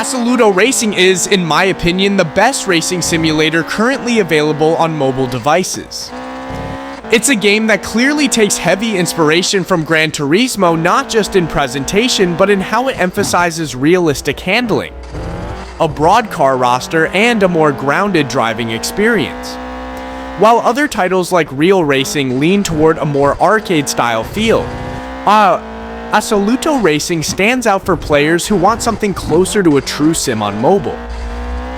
Assoluto Racing is, in my opinion, the best racing simulator currently available on mobile devices. It's a game that clearly takes heavy inspiration from Gran Turismo, not just in presentation, but in how it emphasizes realistic handling, a broad car roster, and a more grounded driving experience. While other titles like Real Racing lean toward a more arcade-style feel, Assoluto Racing stands out for players who want something closer to a true sim on mobile,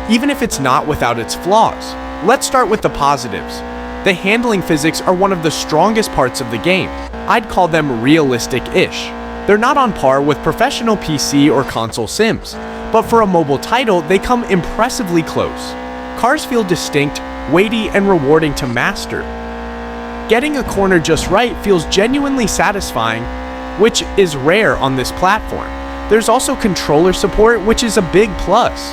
even if it's not without its flaws. Let's start with the positives. The handling physics are one of the strongest parts of the game. I'd call them realistic-ish. They're not on par with professional PC or console sims, but for a mobile title, they come impressively close. Cars feel distinct, weighty, and rewarding to master. Getting a corner just right feels genuinely satisfying, which is rare on this platform. There's also controller support, which is a big plus.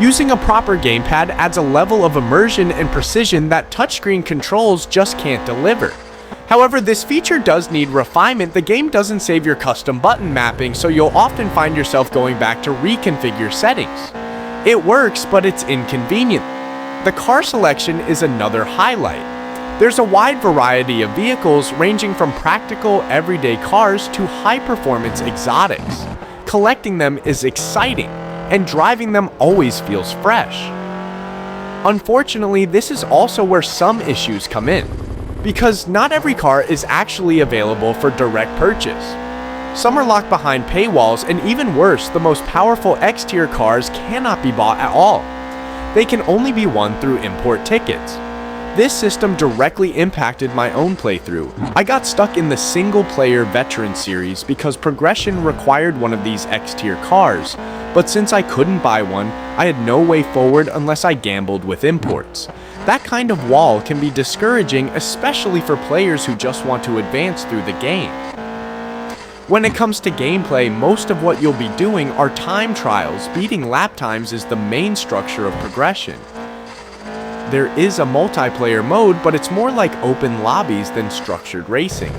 Using a proper gamepad adds a level of immersion and precision that touchscreen controls just can't deliver. However, this feature does need refinement. The game doesn't save your custom button mapping, so you'll often find yourself going back to reconfigure settings. It works, but it's inconvenient. The car selection is another highlight. There's a wide variety of vehicles ranging from practical, everyday cars to high-performance exotics. Collecting them is exciting, and driving them always feels fresh. Unfortunately, this is also where some issues come in, because not every car is actually available for direct purchase. Some are locked behind paywalls, and even worse, the most powerful X-tier cars cannot be bought at all. They can only be won through import tickets. This system directly impacted my own playthrough. I got stuck in the single-player Veteran series because progression required one of these X-tier cars, but since I couldn't buy one, I had no way forward unless I gambled with imports. That kind of wall can be discouraging, especially for players who just want to advance through the game. When it comes to gameplay, most of what you'll be doing are time trials. Beating lap times is the main structure of progression. There is a multiplayer mode, but it's more like open lobbies than structured racing.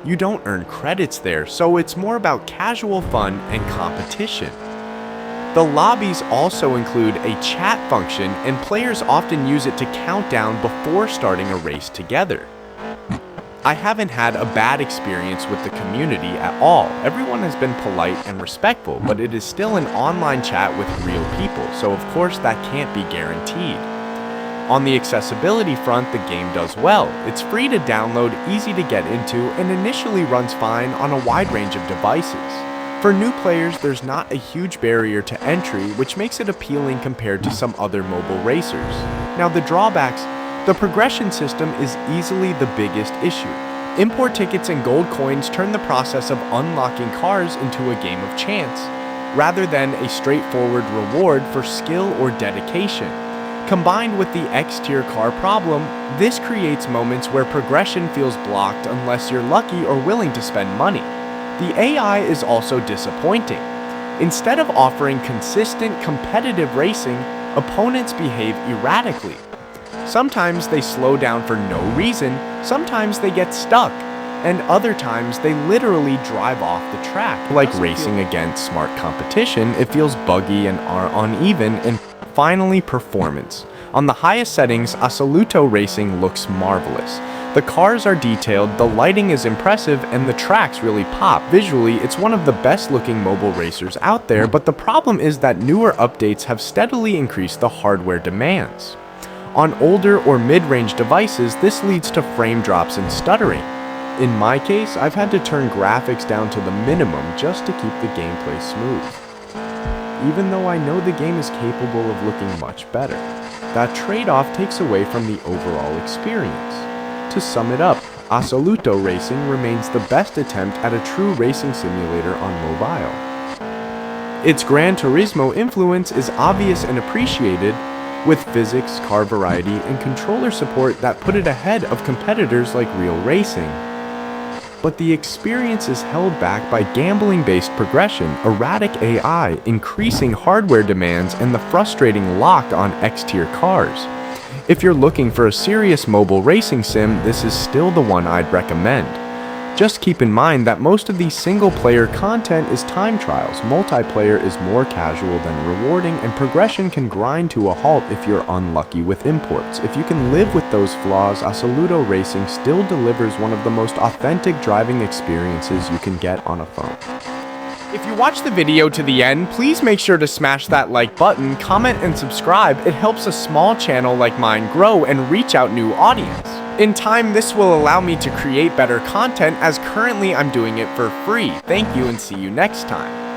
You don't earn credits there, so it's more about casual fun and competition. The lobbies also include a chat function, and players often use it to count down before starting a race together. I haven't had a bad experience with the community at all. Everyone has been polite and respectful, but it is still an online chat with real people, so of course that can't be guaranteed. On the accessibility front, the game does well. It's free to download, easy to get into, and initially runs fine on a wide range of devices. For new players, there's not a huge barrier to entry, which makes it appealing compared to some other mobile racers. Now, the drawbacks: the progression system is easily the biggest issue. Import tickets and gold coins turn the process of unlocking cars into a game of chance, rather than a straightforward reward for skill or dedication. Combined with the X-tier car problem, this creates moments where progression feels blocked unless you're lucky or willing to spend money. The AI is also disappointing. Instead of offering consistent, competitive racing, opponents behave erratically. Sometimes they slow down for no reason, sometimes they get stuck, and other times they literally drive off the track. Like racing against smart competition, it feels buggy and uneven. And finally, performance. On the highest settings, Assoluto Racing looks marvelous. The cars are detailed, the lighting is impressive, and the tracks really pop. Visually, it's one of the best looking mobile racers out there, but the problem is that newer updates have steadily increased the hardware demands. On older or mid-range devices, this leads to frame drops and stuttering. In my case, I've had to turn graphics down to the minimum just to keep the gameplay smooth. Even though I know the game is capable of looking much better, that trade-off takes away from the overall experience. To sum it up, Assoluto Racing remains the best attempt at a true racing simulator on mobile. Its Gran Turismo influence is obvious and appreciated, with physics, car variety, and controller support that put it ahead of competitors like Real Racing. But the experience is held back by gambling-based progression, erratic AI, increasing hardware demands, and the frustrating lock on X-tier cars. If you're looking for a serious mobile racing sim, this is still the one I'd recommend. Just keep in mind that most of the single-player content is time trials, multiplayer is more casual than rewarding, and progression can grind to a halt if you're unlucky with imports. If you can live with those flaws, Assoluto Racing still delivers one of the most authentic driving experiences you can get on a phone. If you watch the video to the end, please make sure to smash that like button, comment, and subscribe. It helps a small channel like mine grow and reach out new audience. In time, this will allow me to create better content, as currently I'm doing it for free. Thank you and see you next time.